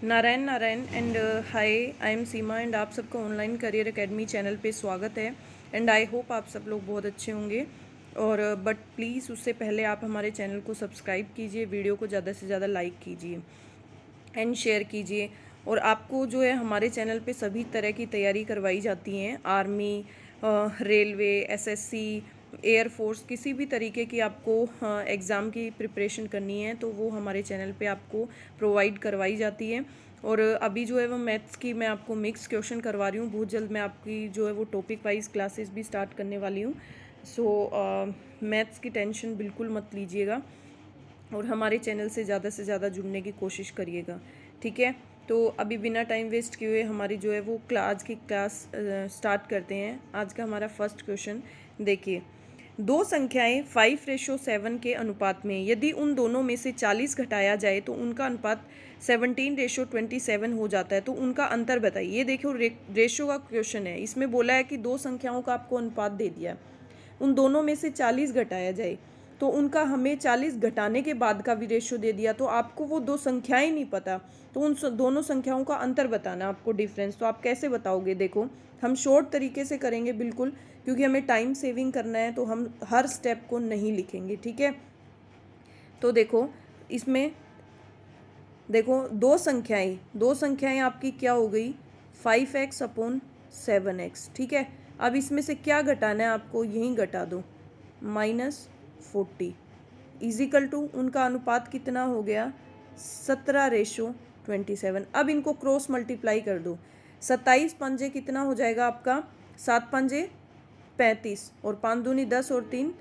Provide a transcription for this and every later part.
Narayan Narayan and hi, I am Seema and आप सबका online career academy channel पे स्वागत है। एंड आई होप आप सब लोग बहुत अच्छे होंगे। और बट प्लीज़ उससे पहले आप हमारे चैनल को सब्सक्राइब कीजिए, वीडियो को ज़्यादा से ज़्यादा लाइक कीजिए एंड शेयर कीजिए। और आपको जो है हमारे चैनल पे सभी तरह की तैयारी करवाई जाती हैं, आर्मी, रेलवे, एसएससी, एयरफोर्स, किसी भी तरीके की आपको एग्ज़ाम की प्रिपरेशन करनी है तो वो हमारे चैनल पे आपको प्रोवाइड करवाई जाती है। और अभी जो है वो मैथ्स की मैं आपको मिक्स क्वेश्चन करवा रही हूँ। बहुत जल्द मैं आपकी जो है वो टॉपिक वाइज क्लासेस भी स्टार्ट करने वाली हूँ। सो मैथ्स की टेंशन बिल्कुल मत लीजिएगा और हमारे चैनल से ज़्यादा जुड़ने की कोशिश करिएगा, ठीक है। तो अभी बिना टाइम वेस्ट किए हुए हमारी जो है वो आज की क्लास स्टार्ट करते हैं। आज का हमारा फर्स्ट क्वेश्चन देखिए, दो संख्याएं 5:7 के अनुपात में यदि उन दोनों में से 40 घटाया जाए तो उनका अनुपात 17:27 हो जाता है, तो उनका अंतर बताइए। ये देखो रेशो का क्वेश्चन है, इसमें बोला है कि दो संख्याओं का आपको अनुपात दे दिया, उन दोनों में से 40 घटाया जाए तो उनका हमें 40 घटाने के बाद का भी रेशो दे दिया, तो आपको वो दो संख्याएं नहीं पता, तो उन दोनों संख्याओं का अंतर बताना आपको, डिफरेंस। तो आप कैसे बताओगे? देखो, हम शॉर्ट तरीके से करेंगे बिल्कुल, क्योंकि हमें टाइम सेविंग करना है, तो हम हर स्टेप को नहीं लिखेंगे, ठीक है। तो देखो, इसमें देखो दो संख्याएं आपकी क्या हो गई, 5x/7x, ठीक है। अब इसमें से क्या घटाना है आपको, यहीं घटा दो, -40 इजिकल टू उनका अनुपात कितना हो गया, 17:27। अब इनको क्रॉस मल्टीप्लाई कर दो, 27 पंजे कितना हो जाएगा आपका, 7 पंजे 35 और 5 दूनी 10 और 3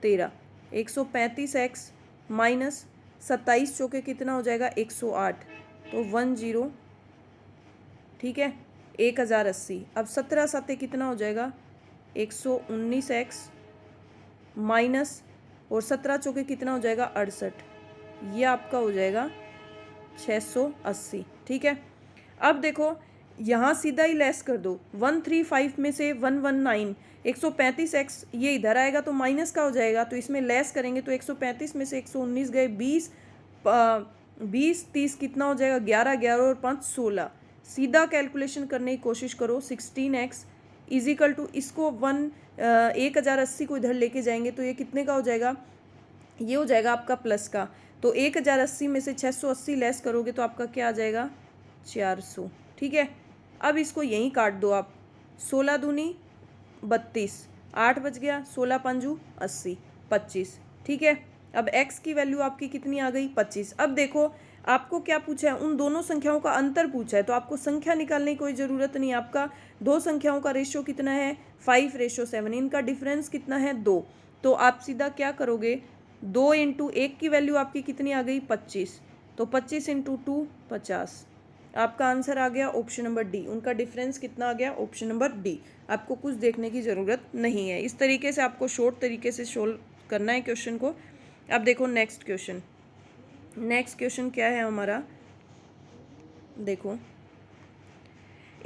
13, 135x माइनस 27 चौके कितना हो जाएगा, 108, तो 10, ठीक है, 1080। अब 17 सत्ते कितना हो जाएगा, 119x माइनस और 17 चौके कितना हो जाएगा, 68, ये आपका हो जाएगा 680, ठीक है। अब देखो, यहाँ सीधा ही लेस कर दो, 135 में से 119, 135x ये इधर आएगा तो माइनस का हो जाएगा, तो इसमें लेस करेंगे तो 135 में से 119 गए 20, 20 30 कितना हो जाएगा, 11, 11 और 5 16। सीधा कैलकुलेशन करने की कोशिश करो, 16x इजिकल टू इसको 1080 को इधर लेके जाएंगे तो ये कितने का हो जाएगा, ये हो जाएगा आपका प्लस का। तो 1080 में से 680 लेस करोगे तो आपका क्या आ जाएगा, 400, ठीक है। अब इसको यहीं काट दो आप, 16 दूनी 32, 8 बच गया, 16 पंजू 80, 25, ठीक है। अब x की वैल्यू आपकी कितनी आ गई, 25। अब देखो, आपको क्या पूछा है, उन दोनों संख्याओं का अंतर पूछा है, तो आपको संख्या निकालने की कोई ज़रूरत नहीं। आपका दो संख्याओं का रेशियो कितना है, 5:7, इनका डिफरेंस कितना है, 2। तो आप सीधा क्या करोगे, 2 इंटू 1 की वैल्यू आपकी कितनी आ गई, 25, तो 25 इंटू 2 50। आपका आंसर आ गया ऑप्शन नंबर डी, उनका डिफरेंस कितना आ गया, ऑप्शन नंबर डी। आपको कुछ देखने की ज़रूरत नहीं है। इस तरीके से आपको शॉर्ट तरीके से सोल्व करना है क्वेश्चन को। अब देखो नेक्स्ट क्वेश्चन, नेक्स्ट क्वेश्चन क्या है हमारा, देखो,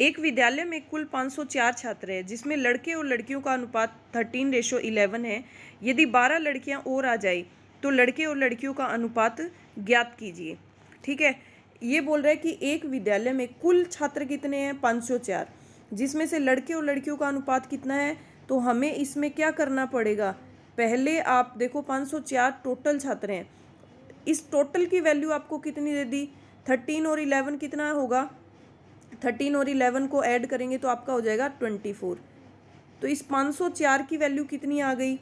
एक विद्यालय में कुल 504 छात्र हैं, जिसमें लड़के और लड़कियों का अनुपात 13:11 है। यदि 12 लड़कियां और आ जाए तो लड़के और लड़कियों का अनुपात ज्ञात कीजिए, ठीक है। ये बोल रहा है कि एक विद्यालय में कुल छात्र कितने हैं, 504, जिसमें से लड़के और लड़कियों का अनुपात कितना है। तो हमें इसमें क्या करना पड़ेगा, पहले आप देखो 504 टोटल छात्र हैं, इस टोटल की वैल्यू आपको कितनी दे दी, 13 और 11 कितना होगा, 13 और 11 को ऐड करेंगे तो आपका हो जाएगा 24। तो इस 504 की वैल्यू कितनी आ गई,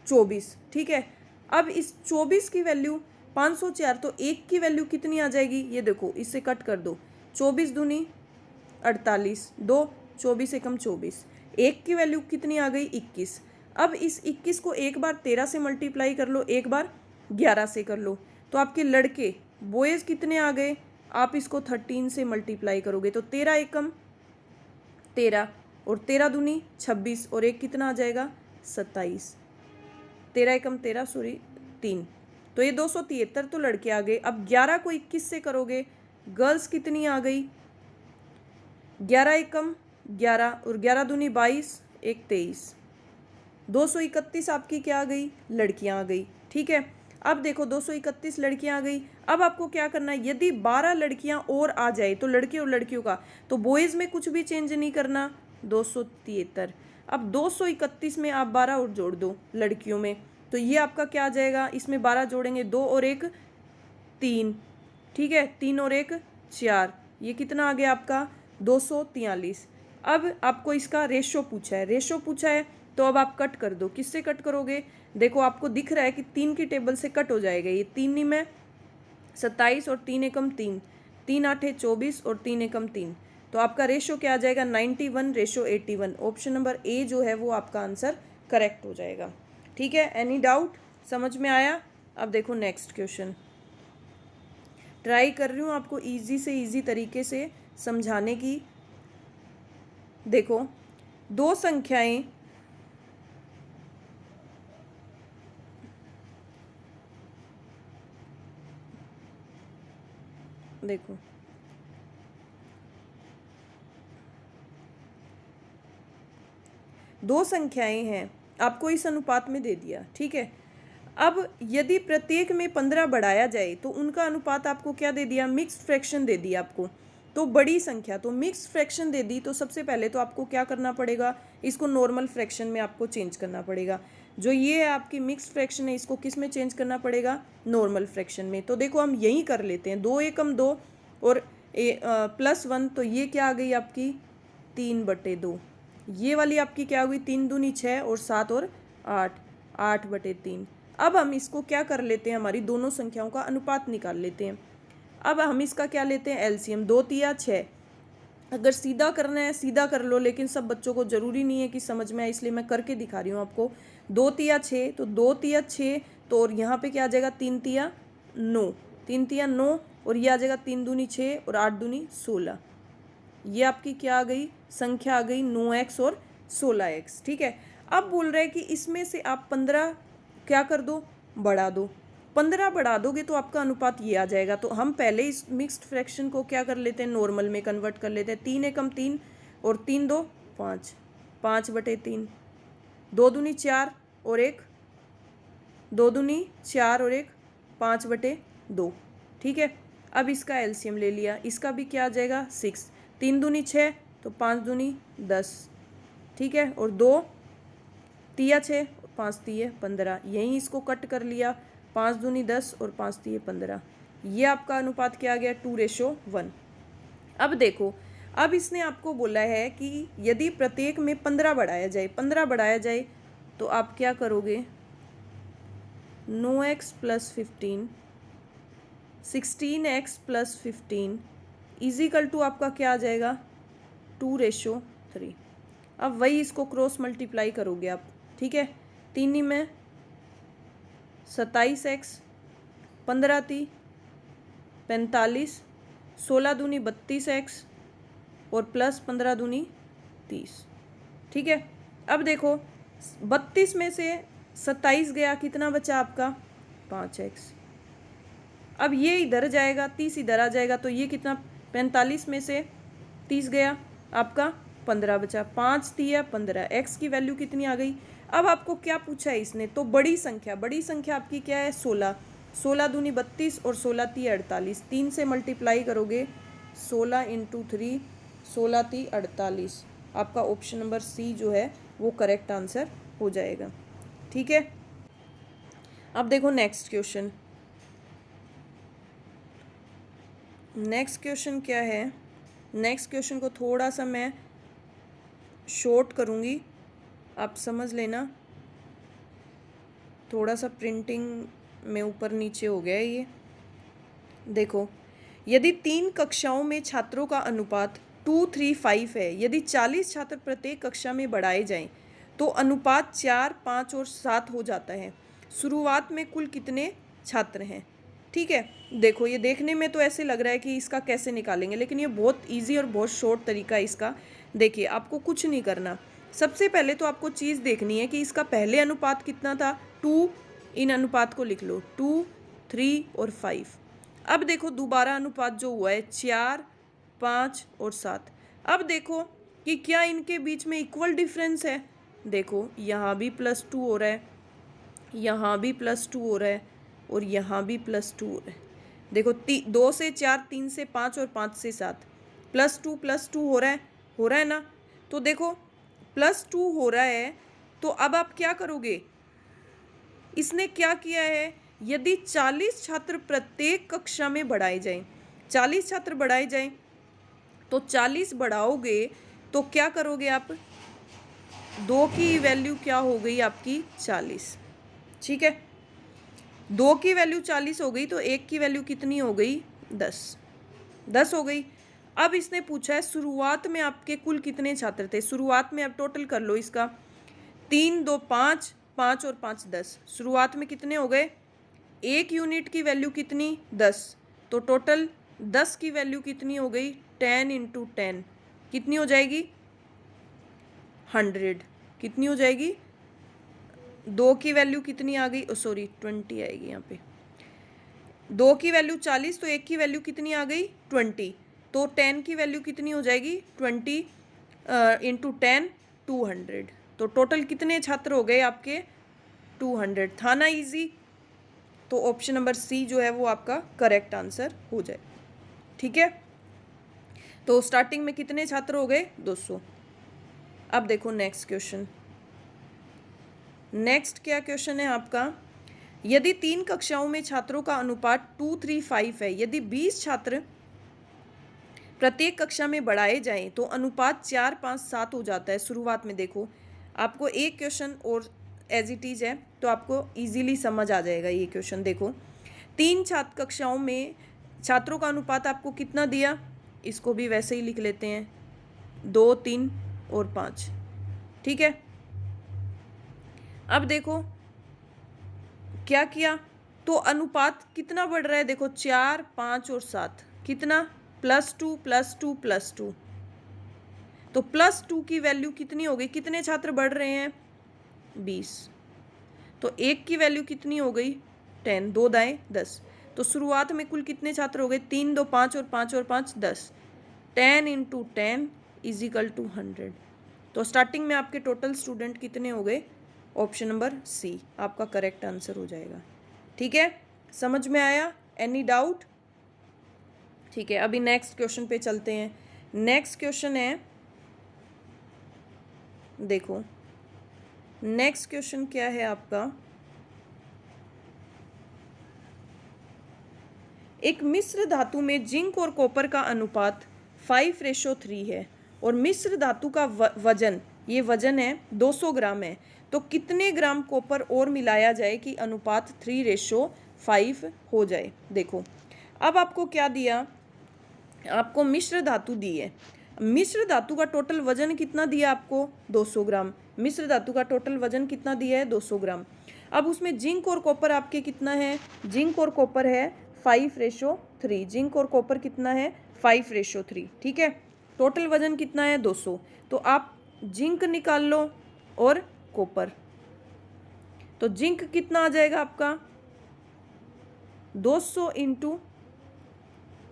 24, ठीक है। अब इस 24 की वैल्यू 504, तो एक की वैल्यू कितनी आ जाएगी, ये देखो, इससे कट कर दो, 24 दूनी 48, 2 24 एकम 24, एक की वैल्यू कितनी आ गई, 21। अब इस 21 को एक बार 13 से मल्टीप्लाई कर लो, एक बार 11 से कर लो, तो आपके लड़के बॉयज़ कितने आ गए, आप इसको 13 से मल्टीप्लाई करोगे तो 13 एकम 13 और 13 दूनी 26 और एक कितना आ जाएगा, 27, 13 एकम 13 सॉरी 3, तो ये 273 तो लड़के आ गए। अब 11 को 21 से करोगे, गर्ल्स कितनी आ गई, 11 एकम 11 और 11 दूनी 22, एक 23, 231 आपकी क्या आ गई, लड़कियां आ गई, ठीक है। अब देखो 231 लड़कियां आ गई। अब आपको क्या करना है, यदि 12 लड़कियां और आ जाए तो लड़के और लड़कियों का, तो बॉयज़ में कुछ भी चेंज नहीं करना, 273। अब 231 में आप 12 और जोड़ दो लड़कियों में, तो ये आपका क्या आ जाएगा, इसमें 12 जोड़ेंगे 2 और 1 3, ठीक है, 3 और 1 4, ये कितना आ गया आपका 243। अब आपको इसका रेशो पूछा है, रेशो पूछा है तो अब आप कट कर दो। किससे कट करोगे, देखो आपको दिख रहा है कि 3 की टेबल से कट हो जाएगा ये। 3 नहीं में 27 और 3 एकम 3, 3 8 24 और 3 एकम 3, तो आपका रेशो क्या आ जाएगा 91:81। ऑप्शन नंबर ए जो है वो आपका आंसर करेक्ट हो जाएगा। ठीक है, एनी डाउट, समझ में आया। अब देखो नेक्स्ट क्वेश्चन, ट्राई कर रही हूँ आपको इजी से इजी तरीके से समझाने की। देखो दो संख्याएं, देखो दो संख्याएं हैं, आपको इस अनुपात में दे दिया, ठीक है। अब यदि प्रत्येक में 15 बढ़ाया जाए तो उनका अनुपात आपको क्या दे दिया, मिक्स्ड फ्रैक्शन दे दिया आपको। तो बड़ी संख्या तो मिक्स्ड फ्रैक्शन दे दी, तो सबसे पहले तो आपको क्या करना पड़ेगा, इसको नॉर्मल फ्रैक्शन में आपको चेंज करना पड़ेगा। जो ये है आपकी मिक्स्ड फ्रैक्शन है, इसको किस में चेंज करना पड़ेगा, नॉर्मल फ्रैक्शन में। तो देखो हम यही कर लेते हैं, 2 एकम 2 और +1, तो ये क्या आ गई आपकी 3/2। ये वाली आपकी क्या हुई, 3 दूनी 6 और 7 और 8, 8/3। अब हम इसको क्या कर लेते हैं, हमारी दोनों संख्याओं का अनुपात निकाल लेते हैं। अब हम इसका क्या लेते हैं, एलसीएम। 2 तिया 6, अगर सीधा करना है सीधा कर लो, लेकिन सब बच्चों को ज़रूरी नहीं है कि समझ में आए, इसलिए मैं करके दिखा रही हूँ आपको। 2 तिया 6, तो 2 तिया 6, तो और यहाँ पे क्या आ जाएगा 3 तिया 9, 3 तिया 9, और ये आ जाएगा 3 दूनी 6 और 8 दूनी 16। ये आपकी क्या आ गई, संख्या आ गई 9x और 16x, ठीक है। अब बोल रहे हैं कि इसमें से आप 15 क्या कर दो, बढ़ा दो। 15 बढ़ा दोगे तो आपका अनुपात ये आ जाएगा। तो हम पहले इस मिक्स्ड फ्रैक्शन को क्या कर लेते हैं, नॉर्मल में कन्वर्ट कर लेते हैं। 3 एकम 3 और 3 2 5, 5/3, 2 दूनी 4 और 1, 2 दूनी 4 और 1, 5/2, ठीक है। अब इसका एलसीएम ले लिया, इसका भी क्या आ जाएगा 6, 3 दूनी 6, तो 5 दूनी 10, ठीक है, और 2 तिया 6, 5 तिये 15, यहीं इसको कट कर लिया, 5 दूनी 10 और 5 तिये 15। ये आपका अनुपात क्या आ गया, 2:1। अब देखो, अब इसने आपको बोला है कि यदि प्रत्येक में 15 बढ़ाया जाए, 15 बढ़ाया जाए, तो आप क्या करोगे, 9x + 15, 16x + 15 इजिकल टू आपका क्या आ जाएगा 2:3। अब वही इसको क्रॉस मल्टीप्लाई करोगे आप, ठीक है। 3 में 27x, 15 × 3 = 45, 16 दूनी 32x और +15 दूनी 30, ठीक है। अब देखो 32 में से 27 गया, कितना बचा आपका 5x। अब ये इधर जाएगा, 30 इधर आ जाएगा, तो ये कितना, 45 में से 30 गया, आपका 15 बचा, 5 तिया 15, x की वैल्यू कितनी आ गई। अब आपको क्या पूछा है इसने, तो बड़ी संख्या, बड़ी संख्या आपकी क्या है 16, 16 दूनी 32 और 16 तिया 48, 3 से मल्टीप्लाई करोगे, 16 × 3, 16 × 48, आपका ऑप्शन नंबर सी जो है वो करेक्ट आंसर हो जाएगा, ठीक है। अब देखो नेक्स्ट क्वेश्चन, नेक्स्ट क्वेश्चन क्या है, नेक्स्ट क्वेश्चन को थोड़ा सा मैं शॉर्ट करूँगी, आप समझ लेना, थोड़ा सा प्रिंटिंग में ऊपर नीचे हो गया है ये। देखो, यदि 3 कक्षाओं में छात्रों का अनुपात 2:3:5 है, यदि 40 छात्र प्रत्येक कक्षा में बढ़ाए जाएं, तो अनुपात 4, 5 और 7 हो जाता है। शुरुआत में कुल कितने छात्र हैं, ठीक है। देखो ये देखने में तो ऐसे लग रहा है कि इसका कैसे निकालेंगे, लेकिन ये बहुत इजी और बहुत शॉर्ट तरीका है इसका। देखिए आपको कुछ नहीं करना, सबसे पहले तो आपको चीज़ देखनी है कि इसका पहले अनुपात कितना था 2, इन अनुपात को लिख लो 2, 3 और 5। अब देखो दोबारा अनुपात जो हुआ है 4, 5 और 7। अब देखो कि क्या इनके बीच में इक्वल डिफरेंस है। देखो यहाँ भी +2 हो रहा है, यहाँ भी +2 हो रहा है, और यहाँ भी +2 है। देखो 2 से 4, 3 से 5 और 5 से 7, +2 हो रहा है ना। तो देखो +2 हो रहा है, तो अब आप क्या करोगे, इसने क्या किया है, यदि 40 छात्र प्रत्येक कक्षा में बढ़ाए जाएं, 40 छात्र बढ़ाए जाएं, तो 40 बढ़ाओगे तो क्या करोगे आप, 2 की वैल्यू क्या हो गई आपकी 40, ठीक है। 2 की वैल्यू 40 हो गई तो 1 की वैल्यू कितनी हो गई 10 हो गई। अब इसने पूछा है शुरुआत में आपके कुल कितने छात्र थे। शुरुआत में अब टोटल कर लो इसका, 3 2 5, 5 और 5 10। शुरुआत में कितने हो गए, 1 यूनिट की वैल्यू कितनी 10, तो टोटल 10 की वैल्यू कितनी हो गई 10 × 10 कितनी हो जाएगी 100। कितनी हो जाएगी, 2 की वैल्यू कितनी आ गई, सॉरी 20 आएगी यहाँ पे। 2 की वैल्यू 40 तो 1 की वैल्यू कितनी आ गई 20, तो 10 की वैल्यू कितनी हो जाएगी 20 × 10 200। तो टोटल कितने छात्र हो गए आपके 200। था ना इजी। तो ऑप्शन नंबर सी जो है वो आपका करेक्ट आंसर हो जाए, ठीक है। तो स्टार्टिंग में कितने छात्र हो गए 200। अब देखो नेक्स्ट क्वेश्चन। नेक्स्ट क्या क्वेश्चन है आपका, यदि 3 कक्षाओं में छात्रों का अनुपात 2:3:5 है, यदि 20 छात्र प्रत्येक कक्षा में बढ़ाए जाएं तो अनुपात 4:5:7 हो जाता है। शुरुआत में देखो आपको एक क्वेश्चन और एज इट इज है तो आपको इजीली समझ आ जाएगा ये क्वेश्चन। देखो 3 छात्र कक्षाओं में छात्रों का अनुपात आपको कितना दिया, इसको भी वैसे ही लिख लेते हैं 2 3 और 5, ठीक है। अब देखो क्या किया, तो अनुपात कितना बढ़ रहा है, देखो 4 5 और 7 कितना +2 +2 +2, तो +2 की वैल्यू कितनी हो गई, कितने छात्र बढ़ रहे हैं 20, तो 1 की वैल्यू कितनी हो गई 10, 2 दाएं 10। तो शुरुआत में कुल कितने छात्र हो गए 3 2 5 और 5 और 5 10, 10 × 10 = 100। तो स्टार्टिंग में आपके टोटल स्टूडेंट कितने हो गए, ऑप्शन नंबर सी आपका करेक्ट आंसर हो जाएगा, ठीक है। समझ में आया, एनी डाउट, ठीक है। अभी नेक्स्ट क्वेश्चन पे चलते हैं। नेक्स्ट क्वेश्चन है, देखो नेक्स्ट क्वेश्चन क्या है आपका, एक मिश्र धातु में जिंक और कॉपर का अनुपात 5:3 है और मिश्र धातु का वजन, ये वजन है 200 ग्राम है, तो कितने ग्राम कॉपर और मिलाया जाए कि अनुपात 3:5 हो जाए। देखो अब आपको क्या दिया, आपको मिश्र धातु दी है, मिश्र धातु का टोटल वजन कितना दिया आपको 200 ग्राम, मिश्र धातु का टोटल वजन कितना दिया है 200 ग्राम। अब उसमें जिंक और कॉपर आपके कितना है, जिंक और कॉपर है 5:3, जिंक और कॉपर कितना है 5:3, ठीक है। टोटल वजन कितना है 200, तो आप जिंक निकाल लो और कॉपर, तो जिंक कितना आ जाएगा आपका 200 ×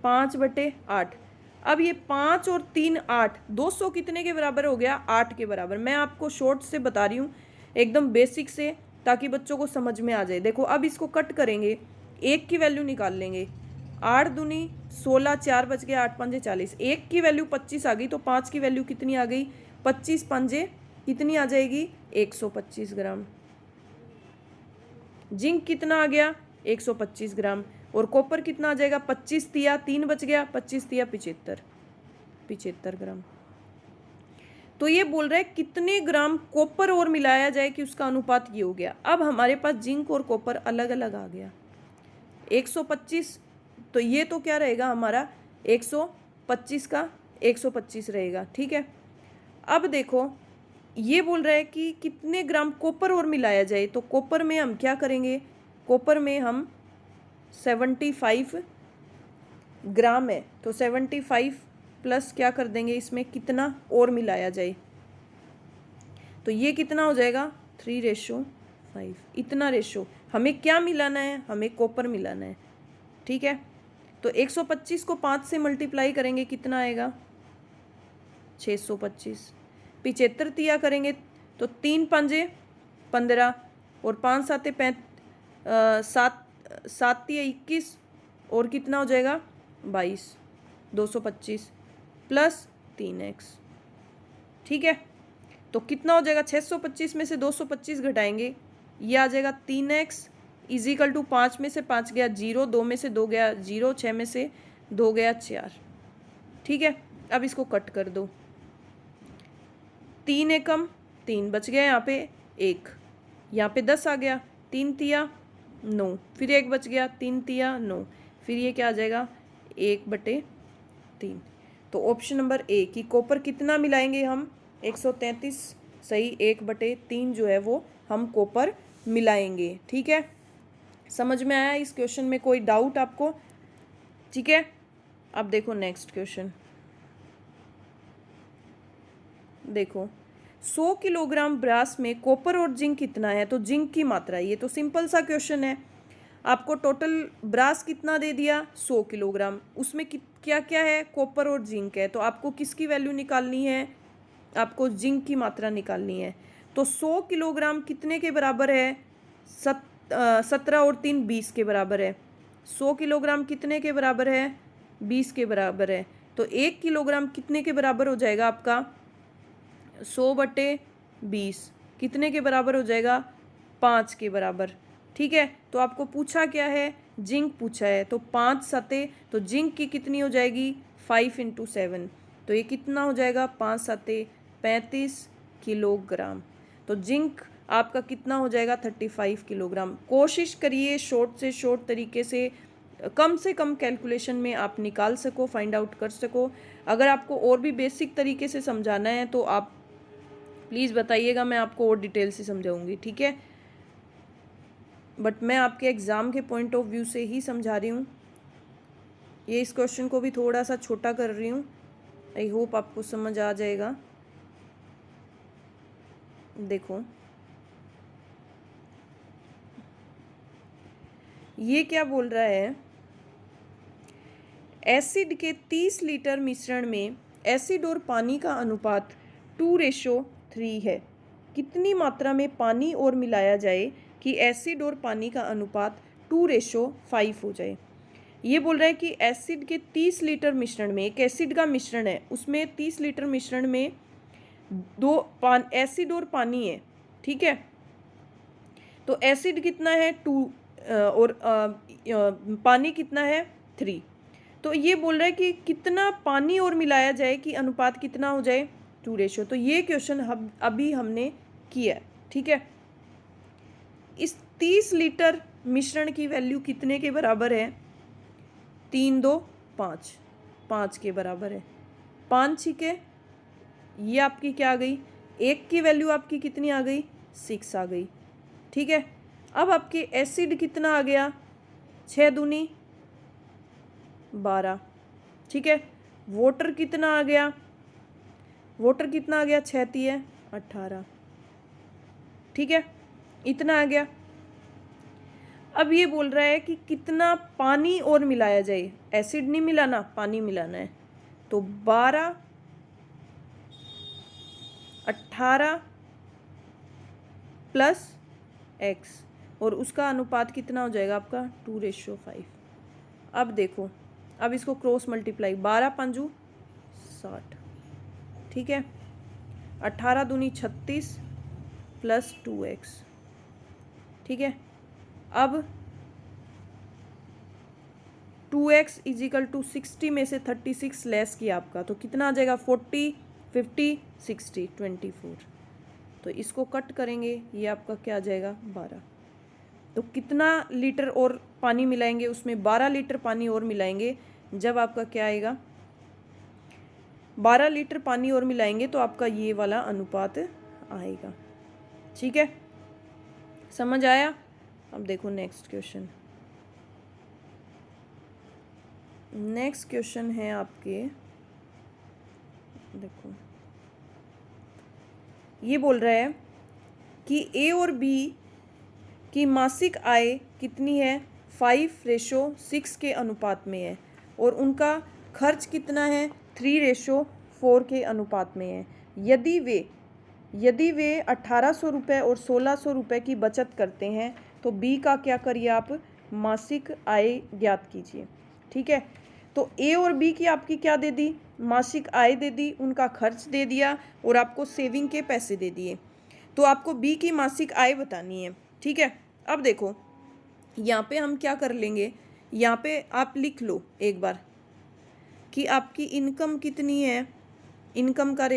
5/8। अब ये 5 और 3 8, 200 कितने के बराबर हो गया 8 के बराबर। मैं आपको शॉर्ट से बता रही हूँ एकदम बेसिक से, ताकि बच्चों को समझ में आ जाए। देखो अब इसको कट करेंगे, 1 की वैल्यू निकाल लेंगे, 8 दूनी 16, 4 बच गया, 8 पंजे 40, 1 की वैल्यू 25 आ गई, तो 5 की वैल्यू कितनी आ गई 25 पंजे कितनी आ जाएगी 125 ग्राम। जिंक कितना आ गया 125 ग्राम, और कॉपर कितना आ जाएगा 25 तिया 3 बच गया, 25 तिया 75 ग्राम। तो ये बोल रहा है कितने ग्राम कॉपर और मिलाया जाए कि उसका अनुपात ये हो गया। अब हमारे पास जिंक और कॉपर अलग अलग आ गया 125, तो ये तो क्या रहेगा हमारा 125 का 125 रहेगा, ठीक है। अब देखो ये बोल रहा है कि कितने ग्राम कॉपर और मिलाया जाए, तो कॉपर में हम क्या करेंगे, कॉपर में हम 75 ग्राम है, तो 75 प्लस क्या कर देंगे इसमें कितना और मिलाया जाए, तो ये कितना हो जाएगा 3:5। इतना रेशो हमें क्या मिलाना है, हमें कॉपर मिलाना है, ठीक है। तो 125 को 5 से मल्टीप्लाई करेंगे कितना आएगा 625। 75 तिया करेंगे तो 3 पंजे 15 और 5 साते 7 7 तिया 21 और कितना हो जाएगा 22, 225 प्लस 3x। ठीक है, तो कितना हो जाएगा 625 में से 225 घटाएंगे, ये आ जाएगा 3x इजिकल टू 5 में से 5 गया 0, 2 में से 2 गया 0, 6 में से 2 गया 4। ठीक है, अब इसको कट कर दो, 3 एकम 3 बच गया, यहाँ पे 1, यहाँ पे 10 आ गया, 3 तिया 9, फिर 1 बच गया, 3 तिया 9, फिर ये क्या आ जाएगा 1/3। तो ऑप्शन नंबर ए कि कॉपर कितना मिलाएंगे हम 133 सही, 1/3 जो है वो हम कॉपर मिलाएंगे। ठीक है, समझ में आया इस क्वेश्चन में कोई डाउट आपको? ठीक है, अब देखो नेक्स्ट क्वेश्चन। देखो 100 किलोग्राम ब्रास में कॉपर और जिंक कितना है, तो जिंक की मात्रा, ये तो सिंपल सा क्वेश्चन है। आपको टोटल ब्रास कितना दे दिया 100 किलोग्राम, उसमें क्या क्या है कॉपर और जिंक है, तो आपको किसकी वैल्यू निकालनी है, आपको जिंक की मात्रा निकालनी है। तो 100 किलोग्राम कितने के बराबर है, 17 और 3 20 के बराबर है। 100 किलोग्राम कितने के बराबर है 20 के बराबर है, तो 1 किलोग्राम कितने के बराबर हो जाएगा आपका 100/20 कितने के बराबर हो जाएगा 5 के बराबर। ठीक है, तो आपको पूछा क्या है, जिंक पूछा है, तो 5 7, तो जिंक की कितनी हो जाएगी 5 × 7, तो ये कितना हो जाएगा 5 7 35 किलोग्राम। तो जिंक आपका कितना हो जाएगा 35 किलोग्राम। कोशिश करिए शॉर्ट से शॉर्ट तरीके से कम कैलकुलेशन में आप निकाल सको, फाइंड आउट कर सको। अगर आपको और भी बेसिक तरीके से समझाना है तो आप प्लीज़ बताइएगा, मैं आपको और डिटेल से समझाऊंगी। ठीक है, बट मैं आपके एग्ज़ाम के पॉइंट ऑफ व्यू से ही समझा रही हूँ। ये इस क्वेश्चन को भी थोड़ा सा छोटा कर रही हूँ, आई होप आपको समझ आ जाएगा। देखो ये क्या बोल रहा है, एसिड के 30 लीटर मिश्रण में एसिड और पानी का अनुपात 2:3 है। कितनी मात्रा में पानी और मिलाया जाए कि एसिड और पानी का अनुपात 2:5 हो जाए। ये बोल रहा है कि एसिड के 30 लीटर मिश्रण में, एक एसिड का मिश्रण है, उसमें 30 लीटर मिश्रण में एसिड और पानी है। ठीक है, तो एसिड कितना है 2 और पानी कितना है 3। तो ये बोल रहा है कि कितना पानी और मिलाया जाए कि अनुपात कितना हो जाए 2:। तो ये क्वेश्चन अभी हमने किया। ठीक है, इस 30 लीटर मिश्रण की वैल्यू कितने के बराबर है 3 2 5, 5 के बराबर है। 5 छिके ये आपकी क्या आ गई, 1 की वैल्यू आपकी कितनी आ गई 6 आ गई। ठीक है, अब आपके एसिड कितना आ गया 6 दूनी 12। ठीक है, वाटर कितना आ गया, वाटर कितना आ गया 6 तिये 18। ठीक है, इतना आ गया। अब ये बोल रहा है कि कितना पानी और मिलाया जाए, एसिड नहीं मिलाना पानी मिलाना है, तो 12 18 प्लस x और उसका अनुपात कितना हो जाएगा आपका 2:5। अब देखो, अब इसको क्रॉस मल्टीप्लाई, 12 5 60। ठीक है, 18 दूनी 36 प्लस 2x। ठीक है, अब 2x इजिकल टू 60 में से 36 लेस किया आपका, तो कितना आ जाएगा 40 50 60 24। तो इसको कट करेंगे, ये आपका क्या आ जाएगा 12। तो कितना लीटर और पानी मिलाएंगे, उसमें 12 लीटर पानी और मिलाएंगे, जब आपका क्या आएगा 12 लीटर पानी और मिलाएंगे तो आपका ये वाला अनुपात आएगा। ठीक है, समझ आया? अब देखो नेक्स्ट क्वेश्चन। नेक्स्ट क्वेश्चन है आपके, देखो ये बोल रहा है कि ए और बी की मासिक आय कितनी है 5:6 के अनुपात में है और उनका खर्च कितना है 3:4 के अनुपात में है। यदि वे 1800 रुपये और 1600 रुपये की बचत करते हैं तो बी का क्या करिए आप मासिक आय ज्ञात कीजिए। ठीक है, तो ए और बी की आपकी क्या दे दी, मासिक आय दे दी, उनका खर्च दे दिया और आपको सेविंग के पैसे दे दिए। तो आपको बी की मासिक आय बतानी है। ठीक है, अब देखो यहाँ पे हम क्या कर लेंगे, यहाँ पे आप लिख लो एक बार कि आपकी इनकम कितनी है। इनकम का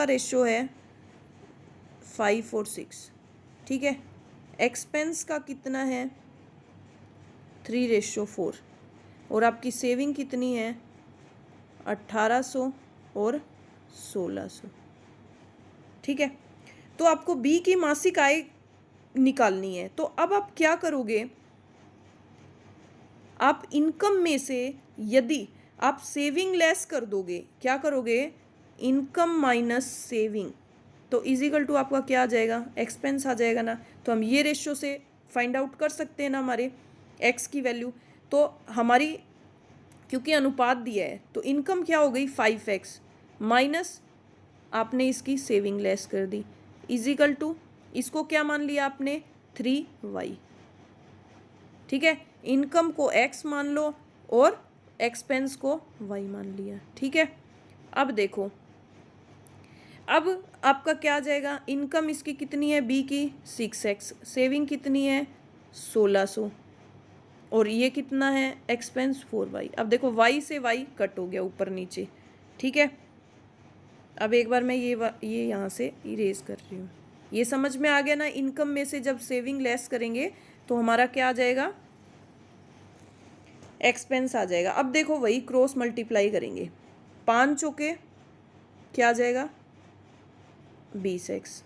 रेशो है 5 और 6। ठीक है, एक्सपेंस का कितना है 3:4 और आपकी सेविंग कितनी है 1800 और 1600। ठीक है, तो आपको बी की मासिक आय निकालनी है। तो अब आप क्या करोगे, आप इनकम में से यदि आप सेविंग लेस कर दोगे, क्या करोगे, इनकम माइनस सेविंग, तो इजिकल टू आपका क्या आ जाएगा, एक्सपेंस आ जाएगा ना। तो हम ये रेशियो से फाइंड आउट कर सकते हैं ना हमारे एक्स की वैल्यू। तो हमारी क्योंकि अनुपात दिया है तो इनकम क्या हो गई 5x माइनस आपने इसकी सेविंग लेस कर दी, इजिकल टू इसको क्या मान लिया आपने 3y। ठीक है, इनकम को x मान लो और एक्सपेंस को y मान लिया। ठीक है, अब देखो अब आपका क्या आ जाएगा, इनकम इसकी कितनी है बी की 6x, सेविंग कितनी है 1600 और ये कितना है एक्सपेंस 4y। अब देखो y से y कट हो गया ऊपर नीचे। ठीक है, अब एक बार मैं ये यहाँ से इरेज कर रही हूँ। ये समझ में आ गया ना, इनकम में से जब सेविंग लेस करेंगे तो हमारा क्या आ जाएगा, एक्सपेंस आ जाएगा। अब देखो वही क्रॉस मल्टीप्लाई करेंगे, 5 चौके क्या आ जाएगा 20x,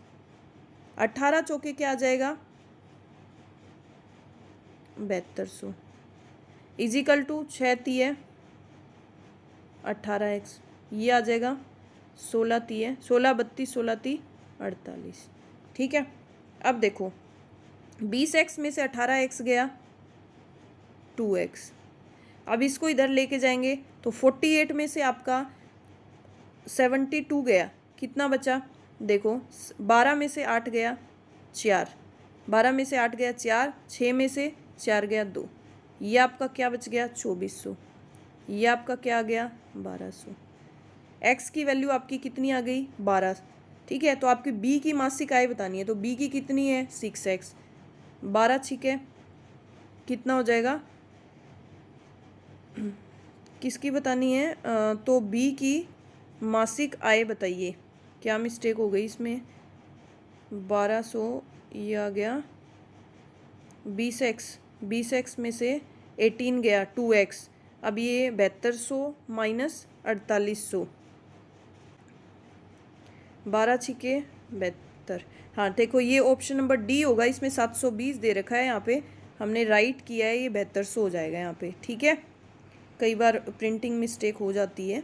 18 चौके क्या आ जाएगा 7200, इजिकल टू 6 तिये 18x, ये आ जाएगा 16 तिये 16 32 16 ती 48। ठीक है, अब देखो 20x में से 18x गया 2x, अब इसको इधर लेके जाएंगे तो 48 में से आपका 72 गया, कितना बचा, देखो 12 में से 8 गया 4, 12 में से 8 गया 4, 6 में से 4 गया 2, ये आपका क्या बच गया 2400, ये आपका क्या आ गया 1200। एक्स की वैल्यू आपकी कितनी आ गई 12। ठीक है, तो आपकी बी की मासिक आय बतानी है, तो बी की कितनी है 6x, 12 छिके कितना हो जाएगा, किसकी बतानी है, तो बी की मासिक आय बताइए। क्या मिस्टेक हो गई इसमें, 1200 ये आ गया 20x में से 18 गया 2x, अब ये 7200 माइनस 4800, 12 छिके 72। हाँ देखो ये ऑप्शन नंबर डी होगा, इसमें 720 दे रखा है, यहाँ पे हमने राइट किया है, ये 7200 हो जाएगा यहाँ पे। ठीक है, कई बार प्रिंटिंग मिस्टेक हो जाती है,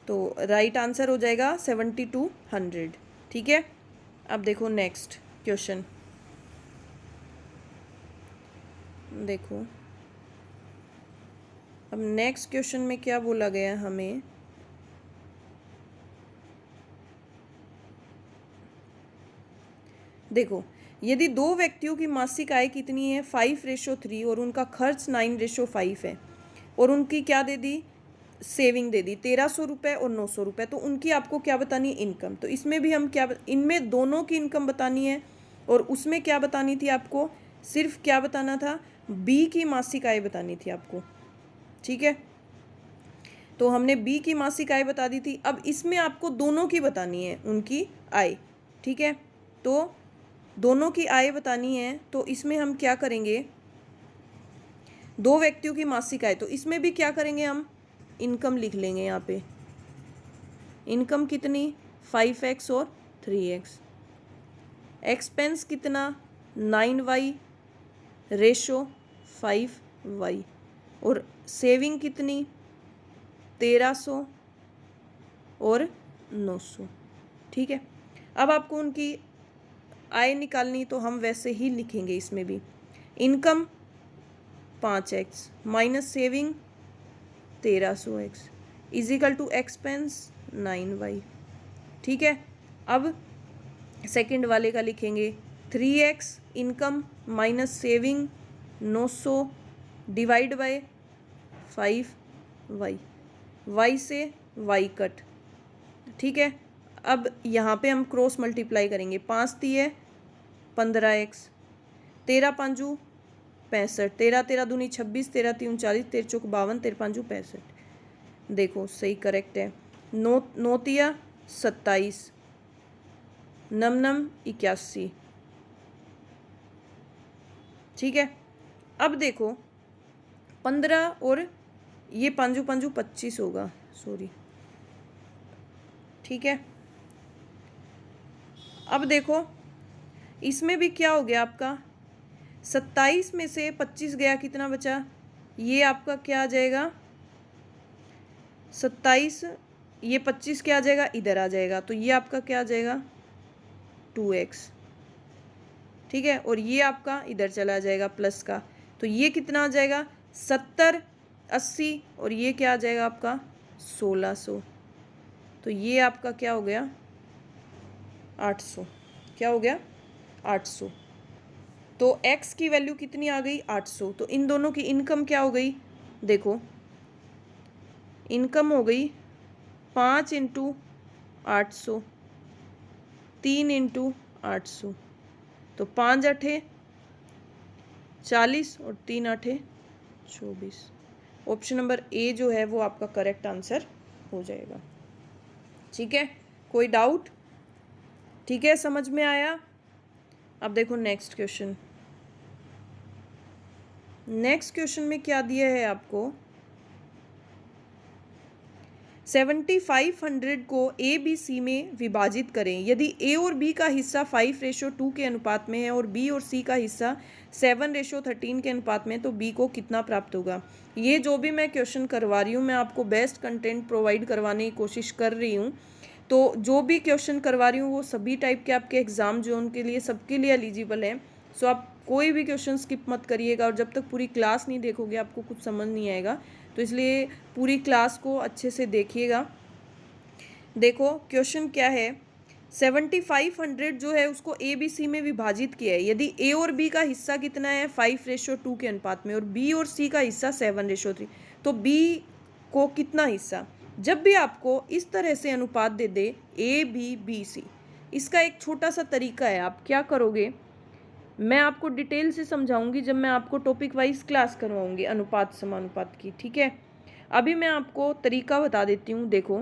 तो राइट आंसर हो जाएगा 7200। ठीक है, अब देखो नेक्स्ट क्वेश्चन, देखो अब नेक्स्ट क्वेश्चन में क्या बोला गया हमें, देखो यदि दो व्यक्तियों की मासिक आय कितनी है 5:3 और उनका खर्च 9:5 है और उनकी क्या दे दी, सेविंग दे दी 1300 रुपये और 900 रुपये, तो उनकी आपको क्या बतानी है इनकम। तो इसमें भी हम क्या, इनमें दोनों की इनकम बतानी है और उसमें क्या बतानी थी आपको, सिर्फ क्या बताना था, बी की मासिक आय बतानी थी आपको। ठीक है, तो हमने बी की मासिक आय बता दी थी, अब इसमें आपको दोनों की बतानी है उनकी आय। ठीक है, तो दोनों की आय बतानी है, तो इसमें हम क्या करेंगे, दो व्यक्तियों की मासिक आय, तो इसमें भी क्या करेंगे हम इनकम लिख लेंगे। यहाँ पे इनकम कितनी 5x और 3x, एक्सपेंस कितना 9y रेशो 5y और सेविंग कितनी 1300 और 900। ठीक है, अब आपको उनकी आय निकालनी, तो हम वैसे ही लिखेंगे इसमें भी, income 5x minus saving 1300x equal to expense 9y। ठीक है, अब सेकंड वाले का लिखेंगे 3x income minus saving 900 divide by 5y, y से y कट, ठीक है। अब यहाँ पे हम क्रॉस मल्टीप्लाई करेंगे, 5 तिये 15x, 13 पाँचू 65, 13 13 दूनी 26, 13 3 40, 13 चौक 52, 13 पाँचू 65। देखो सही करेक्ट है। 9 तिया 27, 9 9 81, ठीक है। अब देखो 15 और ये पाँचू पाँचू 25 होगा, सॉरी, ठीक है। अब देखो इसमें भी क्या हो गया आपका, 27 में से 25 गया, कितना बचा, ये आपका क्या आ जाएगा 27, ये 25 क्या आ जाएगा, इधर आ जाएगा, तो ये आपका क्या आ जाएगा 2x, ठीक है। और ये आपका इधर चला जाएगा प्लस का, तो ये कितना आ जाएगा 70 80, और ये क्या आ जाएगा आपका 1600, तो ये आपका क्या हो गया 800, क्या हो गया 800। तो x की वैल्यू कितनी आ गई 800। तो इन दोनों की इनकम क्या हो गई, देखो इनकम हो गई 5 × 800, 3 × 800, तो 5 8 40 और 3 8 24। ऑप्शन नंबर ए जो है वो आपका करेक्ट आंसर हो जाएगा, ठीक है। कोई डाउट, ठीक है, समझ में आया। अब देखो नेक्स्ट क्वेश्चन। नेक्स्ट क्वेश्चन में क्या दिया है आपको, 7500 को ए बी सी में विभाजित करें। यदि ए और बी का हिस्सा 5:2 के अनुपात में है और बी और सी का हिस्सा 7:13 के अनुपात में, तो बी को कितना प्राप्त होगा। ये जो भी मैं क्वेश्चन करवा रही हूँ, मैं आपको बेस्ट कंटेंट प्रोवाइड करवाने की कोशिश कर रही हूँ। तो जो भी क्वेश्चन करवा रही हूँ वो सभी टाइप के आपके एग्जाम जोन के लिए, सबके लिए एलिजिबल है। सो आप कोई भी क्वेश्चन स्किप मत करिएगा, और जब तक पूरी क्लास नहीं देखोगे आपको कुछ समझ नहीं आएगा, तो इसलिए पूरी क्लास को अच्छे से देखिएगा। देखो क्वेश्चन क्या है, 7500 जो है उसको ए बी सी में विभाजित किया है। यदि ए और बी का हिस्सा कितना है 5:2 के अनुपात में, और बी और सी का हिस्सा 7:3, तो बी को कितना हिस्सा। जब भी आपको इस तरह से अनुपात दे दे ए बी बी सी, इसका एक छोटा सा तरीका है। आप क्या करोगे, मैं आपको डिटेल से समझाऊंगी जब मैं आपको टॉपिक वाइज क्लास करवाऊंगी अनुपात समानुपात की, ठीक है। अभी मैं आपको तरीका बता देती हूँ। देखो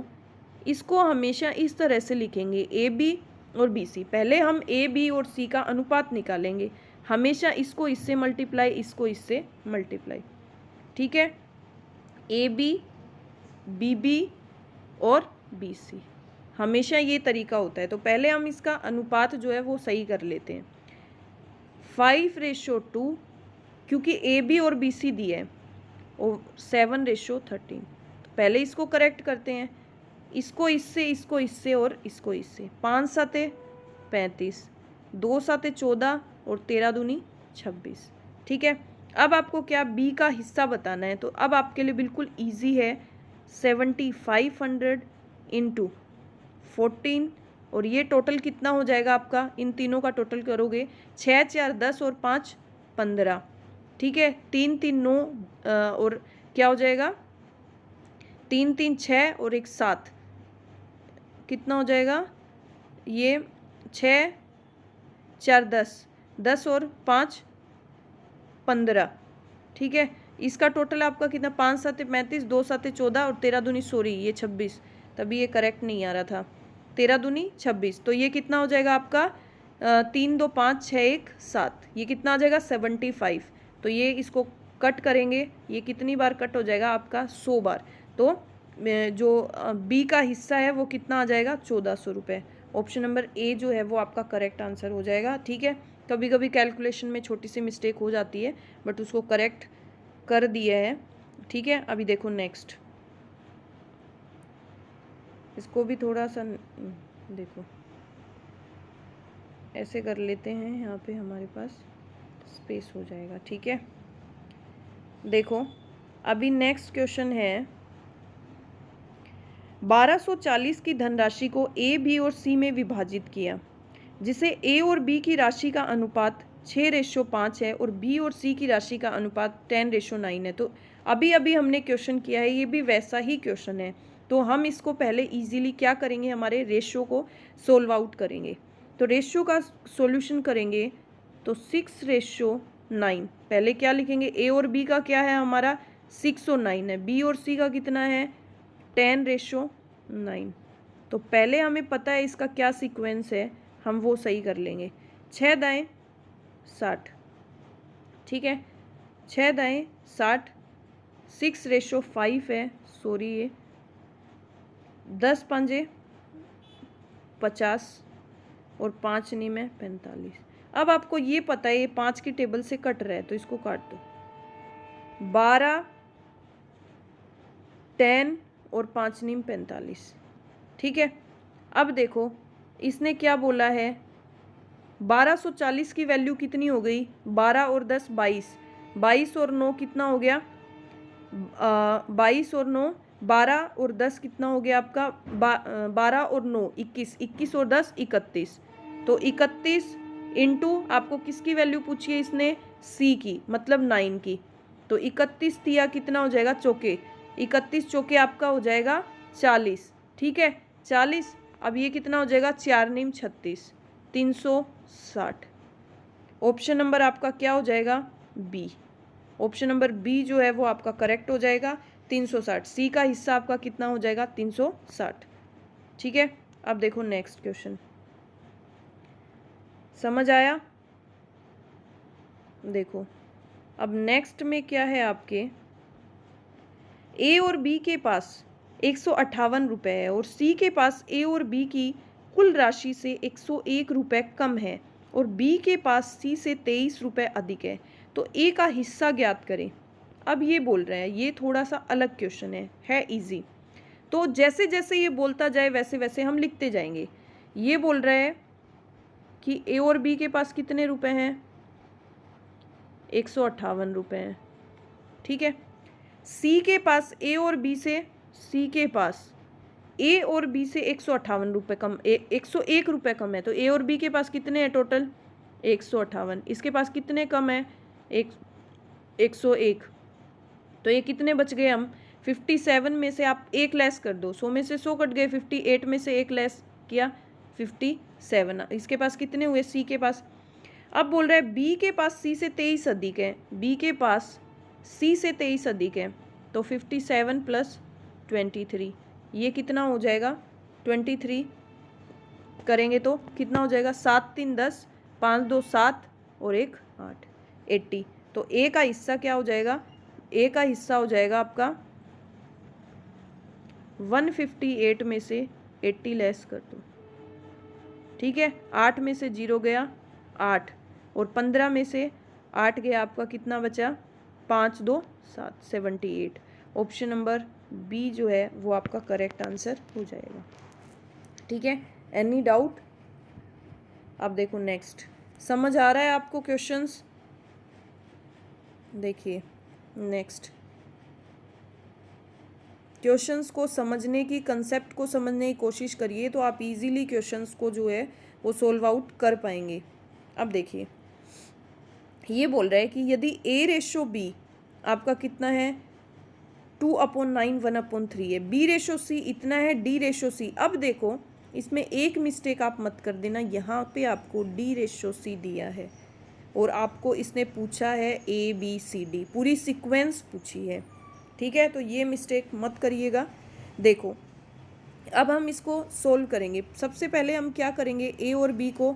इसको हमेशा इस तरह से लिखेंगे, ए बी और बी सी। पहले हम ए बी और सी का अनुपात निकालेंगे, हमेशा इसको इससे मल्टीप्लाई, इसको इससे मल्टीप्लाई, ठीक है। ए बी बी बी और बी सी, हमेशा ये तरीका होता है। तो पहले हम इसका अनुपात जो है वो सही कर लेते हैं। 5:2, क्योंकि ए बी और बी सी दिए है, और 7:13, तो पहले इसको करेक्ट करते हैं, इसको इससे और इसको इससे। 5 7 35, 2 7 14 और 13 दूनी 26, ठीक है। अब आपको क्या बी का हिस्सा बताना है, तो अब आपके लिए बिल्कुल ईजी है। 7500 × 14, और ये टोटल कितना हो जाएगा आपका, इन तीनों का टोटल करोगे 6 4 10 और 5 15, ठीक है। 3 3 9 और क्या हो जाएगा 3 3 6 और 1 7, कितना हो जाएगा, ये 6 4 10 10 और 5 15, ठीक है। इसका टोटल आपका कितना 5 7 35, 2 7 14 और 13 दूनी, सॉरी ये 26, तभी ये करेक्ट नहीं आ रहा था, 13 दूनी 26। तो ये कितना हो जाएगा आपका 3 2 5 6 1 7, ये कितना आ जाएगा 75। तो ये इसको कट करेंगे, ये कितनी बार कट हो जाएगा आपका 100 बार। तो जो बी का हिस्सा है वो कितना आ जाएगा 1400 रुपये। ऑप्शन नंबर ए जो है वो आपका करेक्ट आंसर हो जाएगा, ठीक है। कभी कभी कैलकुलेशन में छोटी सी मिस्टेक हो जाती है, बट उसको करेक्ट कर दिया है, ठीक है। अभी देखो नेक्स्ट, इसको भी थोड़ा सा देखो ऐसे कर लेते हैं, यहाँ पे हमारे पास स्पेस हो जाएगा, ठीक है। देखो अभी नेक्स्ट क्वेश्चन है, 1240 की धनराशि को ए बी और सी में विभाजित किया, जिसे ए और बी की राशि का अनुपात 6:5 है और बी और सी की राशि का अनुपात 10:9 है। तो अभी अभी हमने क्वेश्चन किया है, ये भी वैसा ही क्वेश्चन है। तो हम इसको पहले इजीली क्या करेंगे, हमारे रेशियो को सोल्व आउट करेंगे। तो रेशियो का सॉल्यूशन करेंगे तो 6:9, पहले क्या लिखेंगे, ए और बी का क्या है हमारा 6 और 9 है, बी और सी का कितना है 10:9। तो पहले हमें पता है इसका क्या सीक्वेंस है, हम वो सही कर लेंगे। 6 दाएँ 60, ठीक है, 6 दाएँ 60, 6:5 है, सॉरी ये 10 पंजे 50 और 5 नी में 45। अब आपको ये पता है ये 5 की टेबल से कट रहा है तो इसको काट दो। 12, 10 और 5 नीम 45, ठीक है। अब देखो इसने क्या बोला है, 1240 की वैल्यू कितनी हो गई, 12 और 10 22, 22 और 9 कितना हो गया, 22 और 9 12 और 10 कितना हो गया आपका 12 और 9 21, 21 और 10 31। तो 31 इंटू आपको किसकी वैल्यू पूछी है इसने, सी की, मतलब 9 की। तो 31 दिया कितना हो जाएगा चौके, 31 चौके आपका हो जाएगा 40, ठीक है 40। अब ये कितना हो जाएगा 4 नीम 36, 360। ऑप्शन नंबर आपका क्या हो जाएगा बी, ऑप्शन नंबर बी जो है वो आपका करेक्ट हो जाएगा 360। सी का हिस्सा आपका कितना हो जाएगा 360, ठीक है। अब देखो नेक्स्ट क्वेश्चन, समझ आया। देखो अब नेक्स्ट में क्या है, आपके ए और बी के पास 158 रुपये है और सी के पास ए और बी की कुल राशि से 101 रुपये कम है और बी के पास सी से 23 रुपये अधिक है। तो ए का हिस्सा ज्ञात करें। अब ये बोल रहे हैं, ये थोड़ा सा अलग क्वेश्चन है इजी। तो जैसे जैसे ये बोलता जाए वैसे वैसे हम लिखते जाएंगे। ये बोल रहे हैं कि ए और बी के पास कितने रुपए हैं, 158 रुपये हैं, ठीक है। सी के पास ए और बी से, सी के पास ए और बी से 158 रुपये कम, 101 रुपये कम है। तो ए और बी के पास कितने हैं टोटल 158, इसके पास कितने कम है 101। तो ये कितने बच गए, हम 57 में से आप एक लेस कर दो, 100 में से 100 कट गए, 58 में से एक लेस किया 57। इसके पास कितने हुए सी के पास। अब बोल रहा है बी के पास सी से 23 अधिक है, बी के पास सी से 23 अधिक है। तो 57 प्लस 23, ये कितना हो जाएगा 23 करेंगे तो कितना हो जाएगा 7 3 10, 5 2 7 और 1 8, 80। तो ए का हिस्सा क्या हो जाएगा, ए का हिस्सा हो जाएगा आपका 158 में से 80 लेस कर दो, ठीक है। 8 में से 0 गया 8 और 15 में से 8 गया आपका कितना बचा 5 2 7, 78। ऑप्शन नंबर बी जो है वो आपका करेक्ट आंसर हो जाएगा, ठीक है। Any doubt. अब देखो नेक्स्ट, समझ आ रहा है आपको क्वेश्चंस। देखिए नेक्स्ट क्वेश्चंस को समझने की, कंसेप्ट को समझने की कोशिश करिए तो आप इजीली क्वेश्चंस को जो है वो सोल्व आउट कर पाएंगे। अब देखिए ये बोल रहा है कि यदि A/B आपका कितना है 2/9 1/3 है, B/C इतना है, D/C। अब देखो इसमें एक मिस्टेक आप मत कर देना, यहाँ पे आपको D/C दिया है और आपको इसने पूछा है ABCD, पूरी सीक्वेंस पूछी है, ठीक है। तो ये मिस्टेक मत करिएगा। देखो अब हम इसको सोल्व करेंगे। सबसे पहले हम क्या करेंगे, ए और बी को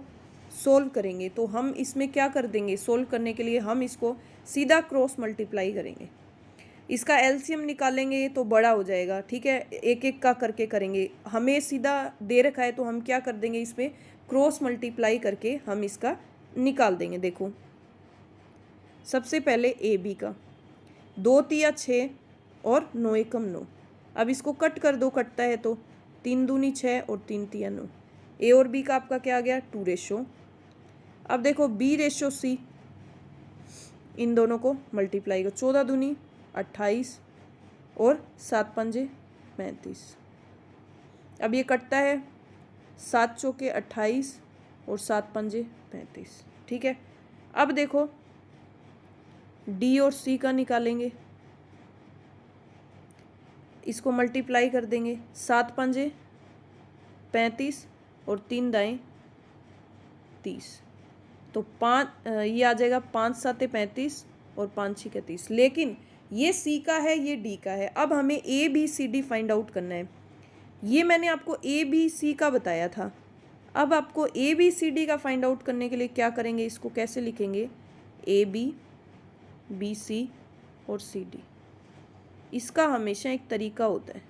सोल्व करेंगे। तो हम इसमें क्या कर देंगे, सोल्व करने के लिए हम इसको सीधा क्रॉस मल्टीप्लाई करेंगे, इसका एलसीएम निकालेंगे तो बड़ा हो जाएगा, ठीक है। एक एक का करके करेंगे, हमें सीधा दे रखा है तो हम क्या कर देंगे, इसमें क्रॉस मल्टीप्लाई करके हम इसका निकाल देंगे। देखो सबसे पहले ए बी का 2 तिया 6 और 9 एकम 9। अब इसको कट कर दो, कटता है तो 3 दूनी 6 और 3 तिया 9। ए और बी का आपका क्या आ गया 2/। अब देखो B/C, इन दोनों को मल्टीप्लाई करो, 14 दूनी 28 और 7 पंजे 35। अब ये कटता है 7 चौके 28 और 7 पंजे 35, ठीक है। अब देखो डी और सी का निकालेंगे, इसको मल्टीप्लाई कर देंगे, 7 पंजे 35 और 3 दाएं 30, तो 5 ये आ जाएगा 5 7 35 और 5 6 30। लेकिन ये सी का है, ये डी का है। अब हमें A B C D find out करना है। ये मैंने आपको ए बी सी का बताया था। अब आपको ए बी सी डी का फाइंड आउट करने के लिए क्या करेंगे, इसको कैसे लिखेंगे, ए बी बी सी और सी डी। इसका हमेशा एक तरीका होता है,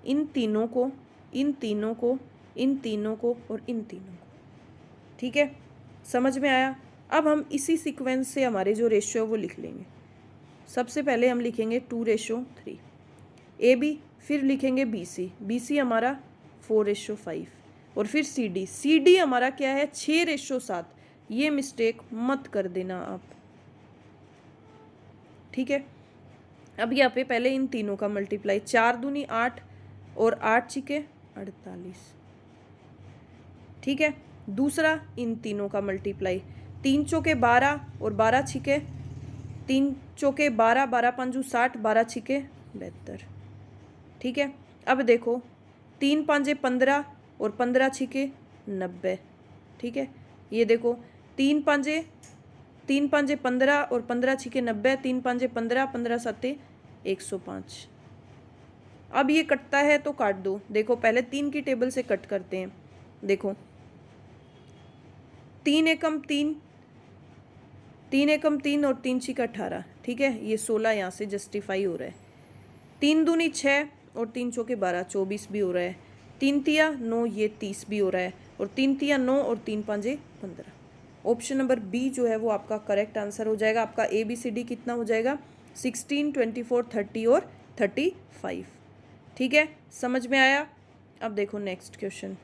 इन तीनों को, इन तीनों को, इन तीनों को और इन तीनों को। ठीक है, समझ में आया। अब हम इसी सीक्वेंस से हमारे जो रेशियो है वो लिख लेंगे। सबसे पहले हम लिखेंगे 2:3 ए बी, फिर लिखेंगे बी सी हमारा 4:5 और फिर सी डी हमारा क्या है 6:7। ये मिस्टेक मत कर देना आप। ठीक है, अब यहाँ पे पहले इन तीनों का मल्टीप्लाई, 4 दूनी 8 और 8 छिके 48। ठीक है, दूसरा इन तीनों का मल्टीप्लाई, 3 चौके 12 और 12 छिके 3 चौके 12, 12 पंजू 60, 12 छिके 72। ठीक है, अब देखो 3 पांजे 15 और 15 छिके 90। ठीक है, ये देखो 3 पांजे 15 और 15 छिके 90, 3 पांजे 15, 15 सत्ते 105। अब ये कटता है तो काट दो। देखो पहले 3 की टेबल से कट करते हैं। देखो 3 एकम 3, 3 एकम 3 और 3 छिका 18। ठीक है, ये 16 यहाँ से जस्टिफाई हो रहा है। 3 दूनी 6 और 3 चौके 12, 24 भी हो रहा है। 3 तिया 9, ये 30 भी हो रहा है। और 3 तिया 9 और 3 पांजे 15। ऑप्शन नंबर बी जो है वो आपका करेक्ट आंसर हो जाएगा। आपका ए बी सी डी कितना हो जाएगा, 16, 24, 30 और 35। ठीक है, समझ में आया। अब देखो नेक्स्ट क्वेश्चन।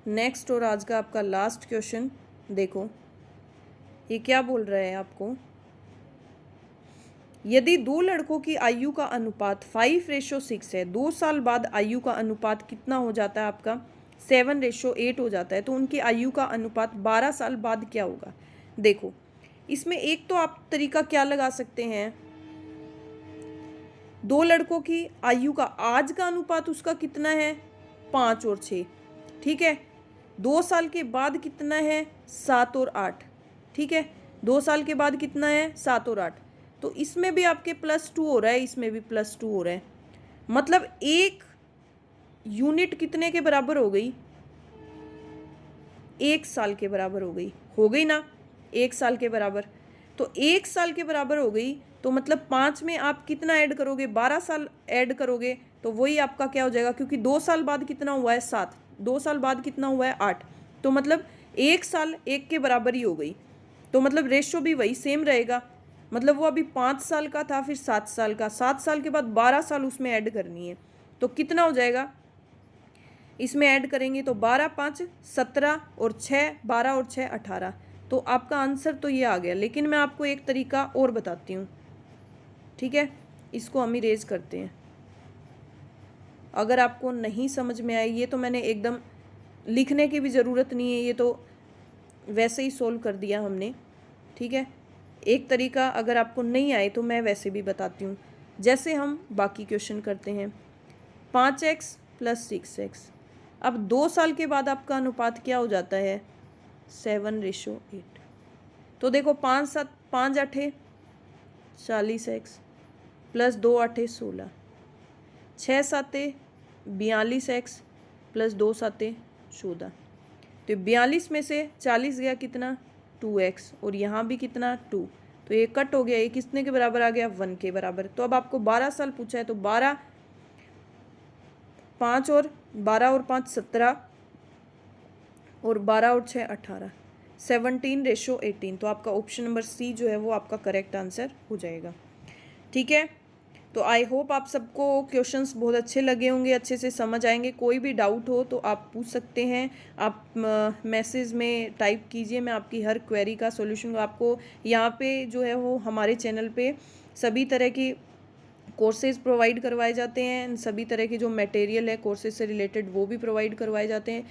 नेक्स्ट और आज का आपका लास्ट क्वेश्चन देखो, ये क्या बोल रहा है आपको, यदि 2 लड़कों की आयु का अनुपात 5:6 है, 2 साल बाद आयु का अनुपात कितना हो जाता है आपका, 7:8 हो जाता है, तो उनकी आयु का अनुपात 12 साल बाद क्या होगा। देखो इसमें एक तो आप तरीका क्या लगा सकते हैं, 2 लड़कों की आयु का आज का अनुपात उसका कितना है 5 और 6। ठीक है, 2 साल के बाद कितना है 7 और 8। ठीक है, 2 साल के बाद कितना है 7 और 8, तो इसमें भी आपके +2 हो रहा है, इसमें भी +2 हो रहा है। मतलब एक यूनिट कितने के बराबर हो गई, 1 साल के बराबर हो गई ना, 1 साल के बराबर। तो 1 साल के बराबर हो गई, तो मतलब 5 में आप कितना ऐड करोगे, 12 साल ऐड करोगे, तो वही आपका क्या हो जाएगा, क्योंकि 2 साल बाद कितना हुआ है 7, 2 साल बाद कितना हुआ है 8, तो मतलब 1 साल 1 के बराबर ही हो गई। तो मतलब रेशो भी वही सेम रहेगा। मतलब वो अभी 5 साल का था, फिर 7 साल का, 7 साल के बाद 12 साल उसमें ऐड करनी है, तो कितना हो जाएगा, इसमें ऐड करेंगे तो 12 5 17 और 6 12 और 6 18। तो आपका आंसर तो ये आ गया। लेकिन मैं आपको एक तरीका और बताती हूँ। ठीक है, इसको हम इरेज करते हैं। अगर आपको नहीं समझ में आई, ये तो मैंने एकदम लिखने की भी ज़रूरत नहीं है, ये तो वैसे ही सोल्व कर दिया हमने। ठीक है, एक तरीका अगर आपको नहीं आए तो मैं वैसे भी बताती हूँ। जैसे हम बाकी क्वेश्चन करते हैं, 5x + 6x। अब 2 साल के बाद आपका अनुपात क्या हो जाता है 7:8। तो देखो 5 7 5 8 40x + 2 8 16, 6 7 42x + 2 7 14। तो 42 में से 40 गया कितना 2x, और यहाँ भी कितना 2, तो ये कट हो गया, ये कितने के बराबर आ गया 1 के बराबर। तो अब आपको 12 साल पूछा है, तो 12 5 और 12 और 5 17 और 12 और 6 18, 17:18। तो आपका ऑप्शन नंबर सी जो है वो आपका करेक्ट आंसर हो जाएगा। ठीक है, तो आई होप आप सबको क्वेश्चंस बहुत अच्छे लगे होंगे, अच्छे से समझ आएंगे। कोई भी डाउट हो तो आप पूछ सकते हैं, आप मैसेज में टाइप कीजिए, मैं आपकी हर क्वेरी का सॉल्यूशन आपको यहाँ पे जो है वो हमारे चैनल पे सभी तरह की कोर्सेज़ प्रोवाइड करवाए जाते हैं, सभी तरह के जो मटेरियल है कोर्सेज से रिलेटेड वो भी प्रोवाइड करवाए जाते हैं।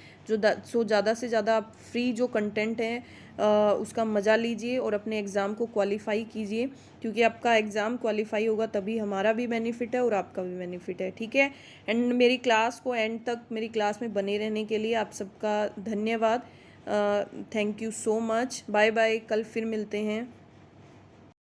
सो ज़्यादा से ज़्यादा आप फ्री जो कंटेंट है उसका मज़ा लीजिए और अपने एग्ज़ाम को क्वालिफाई कीजिए, क्योंकि आपका एग्ज़ाम क्वालिफाई होगा तभी हमारा भी बेनिफिट है और आपका भी बेनिफिट है। ठीक है। एंड मेरी क्लास को एंड तक मेरी क्लास में बने रहने के लिए आप सबका धन्यवाद। Thank you so much. Bye bye, कल फिर मिलते हैं।